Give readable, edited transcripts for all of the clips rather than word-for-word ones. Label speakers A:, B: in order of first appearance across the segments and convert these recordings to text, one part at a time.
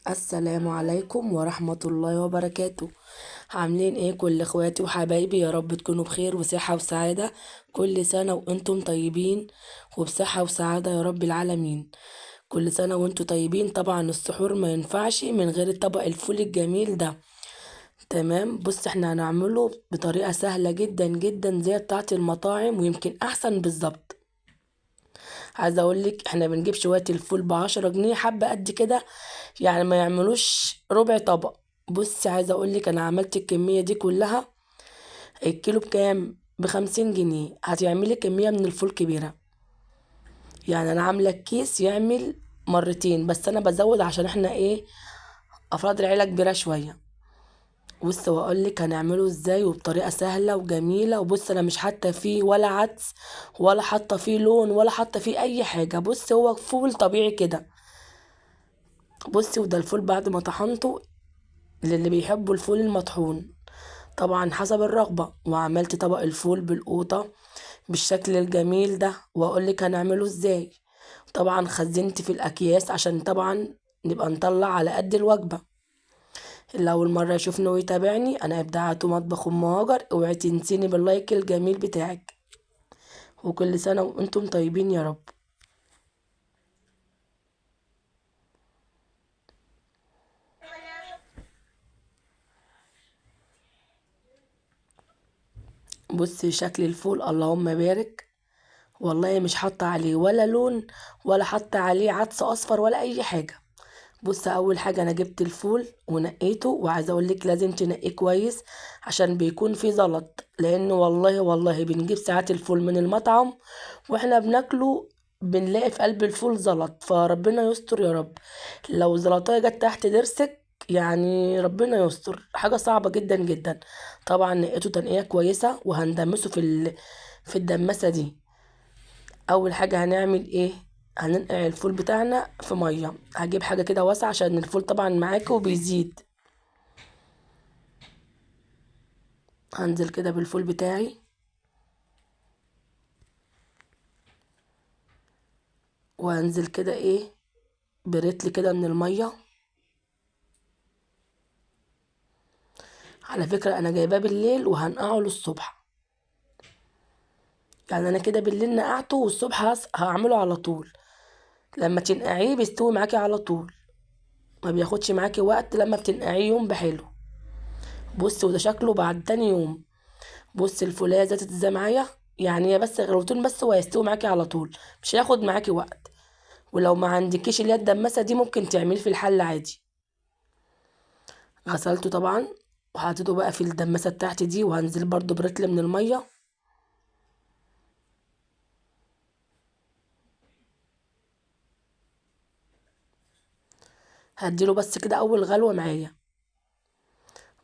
A: السلام عليكم ورحمة الله وبركاته. عاملين ايه كل اخواتي وحبايبي؟ يا رب تكونوا بخير وصحة وسعادة. كل سنة وانتم طيبين وبصحة وسعادة يا رب العالمين. كل سنة وانتم طيبين. طبعا السحور ما ينفعش من غير طبق الفول الجميل ده. تمام، بص احنا هنعمله بطريقة سهلة جدا جدا زي بتاعة المطاعم ويمكن احسن بالظبط. عايزة اقولك احنا بنجيب شوية الفول ب10 جنيه، حبة قد كده، يعني ما يعملوش ربع طبق. بصي عايزة اقولك انا عملت الكمية دي كلها. الكيلو بكام؟ ب50 جنيه. هتعملي كمية من الفول كبيرة. يعني انا عاملة الكيس يعمل مرتين، بس انا بزود عشان احنا ايه، افراد العيلة كبيرة شوية. بص واقولك هنعمله ازاي وبطريقة سهلة وجميلة. وبص انا مش حاطة فيه ولا عدس ولا حاطة فيه لون ولا حاطة فيه اي حاجة. بص هو فول طبيعي كده. بصي وده الفول بعد ما طحنته، للي بيحبوا الفول المطحون طبعا حسب الرغبة. وعملت طبق الفول بالقوطة بالشكل الجميل ده، واقولك هنعمله ازاي. طبعا خزنت في الاكياس عشان طبعا نبقى نطلع على قد الوجبة. اللي اول مرة يشوفني ويتابعني، انا ابداعات مطبخ ام هاجر. اوعي تنسيني باللايك الجميل بتاعك. وكل سنة وانتم طيبين يا رب. بصي شكل الفول اللهم بارك. والله مش حاطة عليه ولا لون ولا حاطة عليه عدس اصفر ولا اي حاجة. بص اول حاجه انا جبت الفول ونقيته، وعايزه اقول لك لازم تنقيه كويس عشان بيكون فيه زلط. لان والله بنجيب ساعات الفول من المطعم واحنا بناكله بنلاقي في قلب الفول زلط، فربنا يستر يا رب. لو زلطايه جت تحت ضرسك يعني ربنا يستر، حاجه صعبه جدا جدا. طبعا نقيته تنقيه كويسه وهندمسه في الدماسه دي. اول حاجه هنعمل ايه، هننقع الفول بتاعنا في ميه. هجيب حاجه كده واسعه عشان الفول طبعا معاكي وبيزيد. هنزل كده بالفول بتاعي، وهنزل كده ايه برتل كده من الميه. على فكره انا جايباه بالليل وهنقعه للصبح. يعني انا كده بالليل نقعته والصبح هعمله على طول. لما تنقعيه بيستوي معاكي على طول، ما بياخدش معاكي وقت لما بتنقعيه يوم بحلو. بص وده شكله بعد تاني يوم. بص الفولايه زاتت ازاي معايا. يعني هي بس غلوتين بس وهيستوي معاكي على طول، مش هياخد معاكي وقت. ولو ما عندكيش اللي هي الدماسه دي ممكن تعمليه في الحل عادي. غسلته طبعا وحطيته بقى في الدماسه بتاعتي دي، وهنزل برضو برتل من الميه. هديله بس كده اول غلوه معايا.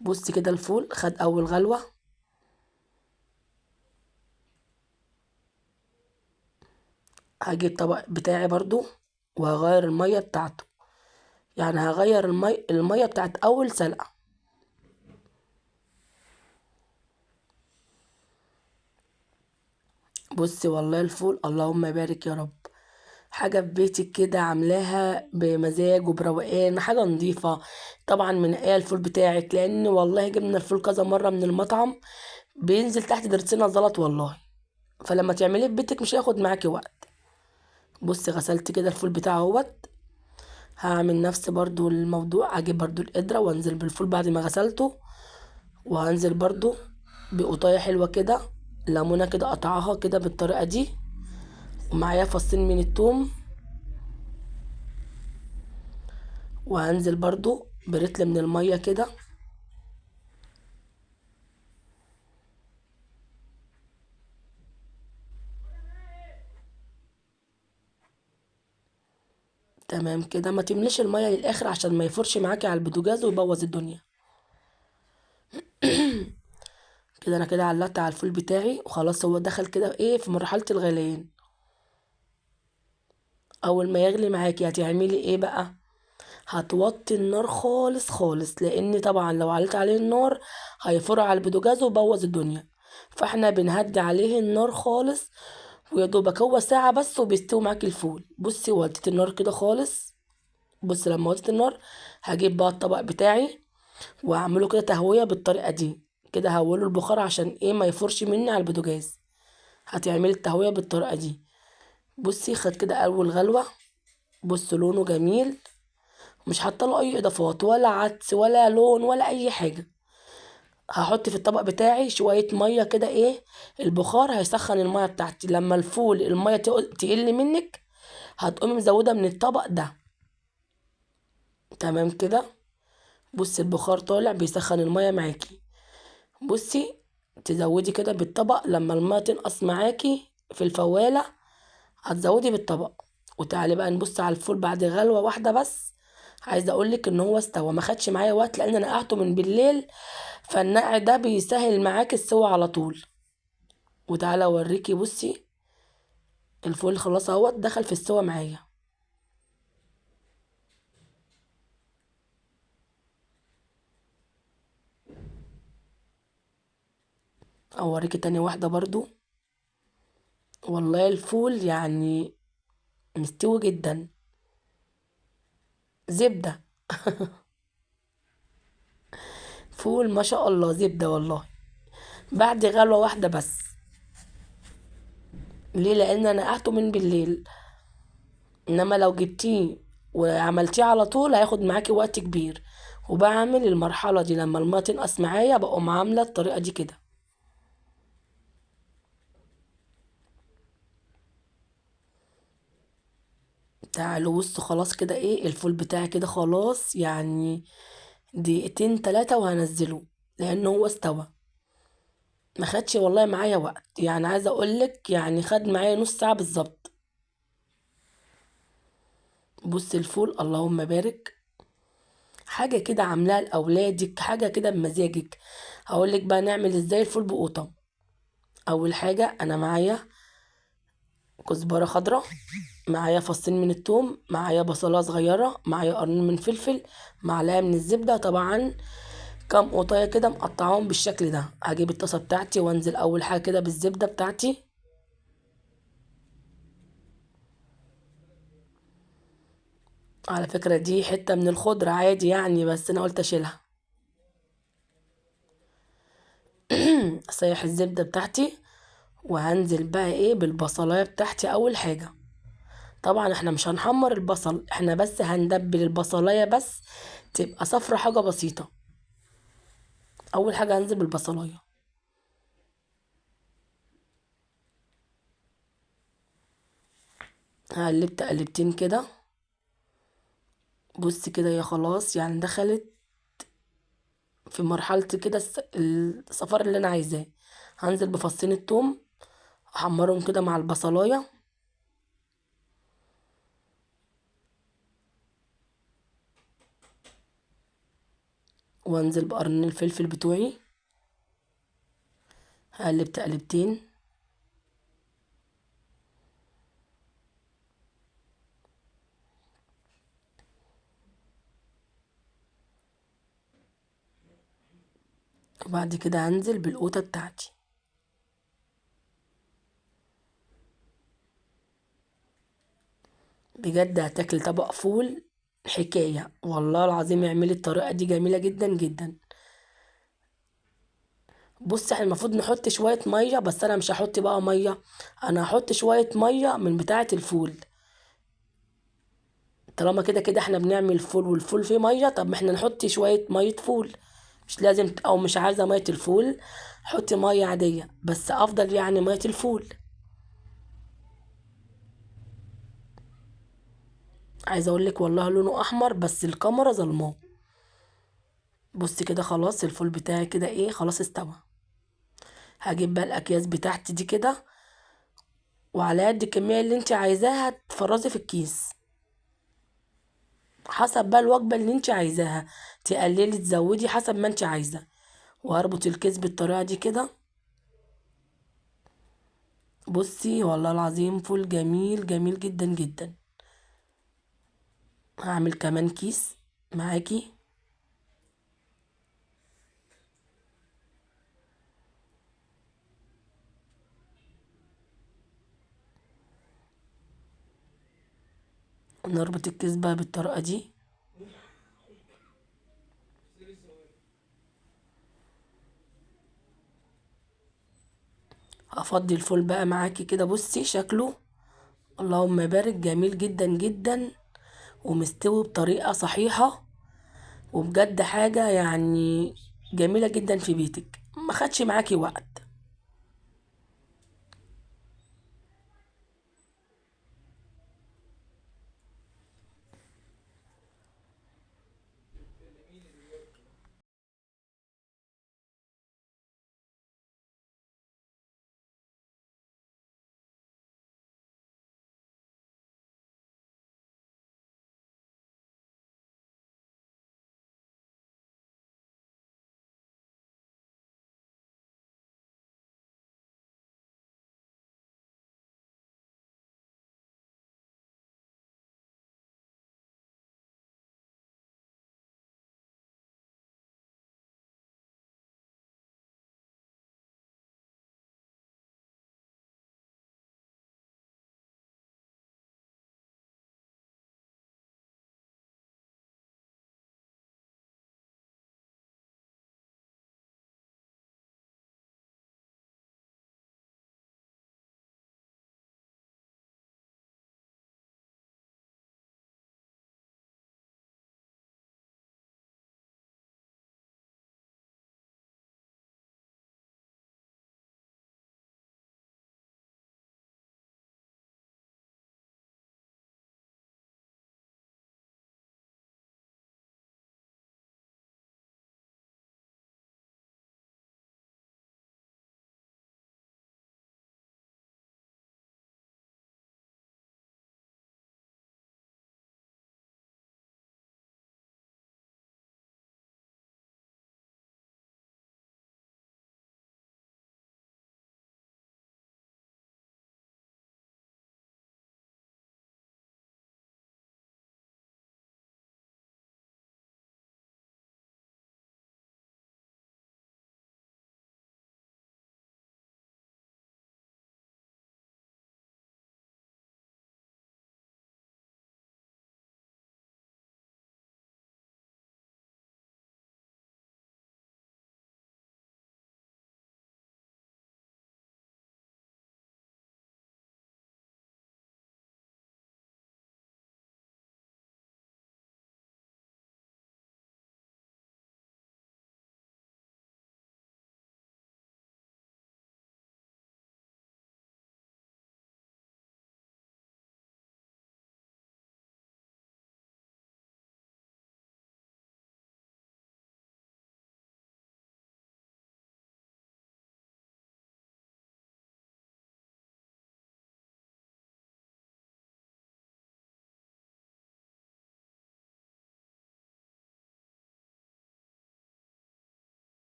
A: بص كده الفول خد اول غلوه. هجيب الطبق بتاعي برضو وهغير الميه بتاعته. يعني هغير الميه بتاعت اول سلقه. بصي والله الفول اللهم بارك يا رب. حاجة في بيتك كده عاملاها بمزاج وبروقان، حاجة نظيفة. طبعا منقيه الفول بتاعك، لان والله جبنا الفول كذا مرة من المطعم بينزل تحت ضرسنا زلط والله. فلما تعمليه في بيتك مش هياخد معاكي وقت. بصي غسلت كده الفول بتاعه اهوت. هعمل نفس برضو الموضوع، هجيب برضو القدرة وانزل بالفول بعد ما غسلته. وهنزل برضو بقطاية حلوة كده، ليمونة كده قطعها كده بالطريقة دي. ومعايا فصين من التوم. وهنزل برضو برتل من المية كده. تمام كده، ما تمليش المية للآخر عشان ما يفرش معاكي على البوتاجاز ويبوظ الدنيا. كده انا كده علقت على الفول بتاعي وخلاص، هو دخل كده ايه في مرحلة الغليان. اول ما يغلي معاكي هتعملي ايه بقى، هتوطي النار خالص خالص، لان طبعا لو عليت عليه النار هيفرع على البوتاجاز ويبوظ الدنيا. فاحنا بنهدي عليه النار خالص. ويا دوبك هو ساعة بس وبيستوي معاكي الفول. بصي وطيت النار كده خالص. بص لما وطيت النار هجيب بقى الطبق بتاعي واعمله كده تهوية بالطريقة دي. كده هوله البخار عشان ايه ما يفرش مني على البوتاجاز. هتعملي التهوية بالطريقة دي. بصي خد كده اول غلوة. بص لونه جميل. مش حاطه له اي اضافات ولا عدس ولا لون ولا اي حاجة. هحط في الطبق بتاعي شوية مية كده ايه. البخار هيسخن المية بتاعتي لما الفول المية تقل منك. هتقومي مزودة من الطبق ده. تمام كده. بصي البخار طالع بيسخن المية معاكي. بصي تزودي كده بالطبق لما المية تنقص معاكي في الفوالة. هتزودي بالطبق. وتعالي بقى نبص على الفول بعد غلوة واحدة بس. عايزة اقولك ان هو استوى ما خدش معايا وقت لان انا نقعته من بالليل. فالنقع ده بيسهل معاك السوا على طول. وتعالى اوريكي بصي. الفول خلاص اهوت دخل في السوا معايا. اوريكي تاني واحدة برضو. والله الفول يعني مستوي جدا. زبدة. فول ما شاء الله زبدة والله. بعد غلوة واحدة بس. ليه لان انا نقعته من بالليل. انما لو جبتيه وعملتيه على طول هياخد معاكي وقت كبير. وبعمل المرحلة دي لما المية تنقص معايا بقوم عاملة الطريقة دي كده. تعالوا بصوا خلاص كده ايه الفول بتاعي كده خلاص يعني. دقيقتين تلاتة وهنزله. لانه هو استوى. ما خدش والله معايا وقت يعني عايزة اقولك يعني خد معايا نص ساعة بالظبط. بص الفول اللهم بارك. حاجة كده عاملاها لأولادك حاجة كده بمزاجك. هقولك بقى نعمل ازاي الفول بقوطة. أول حاجة أنا معايا كزبرة خضراء. معايا فصين من التوم معايا بصلة صغيرة معايا قرن من فلفل. معلقة من الزبدة طبعا. كام قطاية كده مقطعاهم بالشكل ده هجيب الطاسة بتاعتي وانزل أول حاجة كده بالزبدة بتاعتي. على فكرة دي حتة من الخضرة عادي يعني بس أنا قلت أشيلها. أسيح الزبدة بتاعتي. وهنزل بقى ايه بالبصلاية بتاعتي أول حاجة. طبعا احنا مش هنحمر البصل احنا بس هندبل البصلاية بس. تبقى صفرة حاجة بسيطة. اول حاجة هنزل بالبصلاية. قلبت قلبتين كده. بص كده هي خلاص يعني دخلت. في مرحلة كده الصفار اللي انا عايزاه. هنزل بفصين التوم. احمرهم كده مع البصلاية. وانزل بقرن الفلفل بتوعي. قلبت قلبتين. وبعد كده هنزل بالقوطة بتاعتي. بجد هتاكل طبق فول. حكاية والله العظيم اعملي الطريقة دي جميلة جدا جدا. بص احنا المفروض نحط شوية مية بس انا مش هحط بقى مية. انا هحط شوية مية من بتاعة الفول. طالما كده كده احنا بنعمل فول والفول فيه مية طب ما احنا نحط شوية مية فول. مش لازم او مش عايزة مية الفول. حطي مية عادية بس افضل يعني مية الفول. عايزة اقولك والله لونه احمر بس الكاميرا ظلماه. بص كده خلاص الفول بتاعي كده ايه خلاص استوى. هجيب بقى الاكياس بتاعتي دي كده. وعلى قد الكمية اللي انت عايزاها تفرزي في الكيس. حسب بقى الوجبة اللي انت عايزاها. تقللي تزودي حسب ما انت عايزة. وهربط الكيس بالطريقة دي كده. بصي والله العظيم فول جميل جميل جدا جدا. هعمل كمان كيس. معاكي. نربط الكيس بقى بالطريقة دي. هفضي الفول بقى معاكي كده، بصي شكله اللهم بارك جميل جدا جدا، ومستوي بطريقة صحيحة، وبجد حاجة يعني جميلة جدا في بيتك، ما خدش معاكي وقت.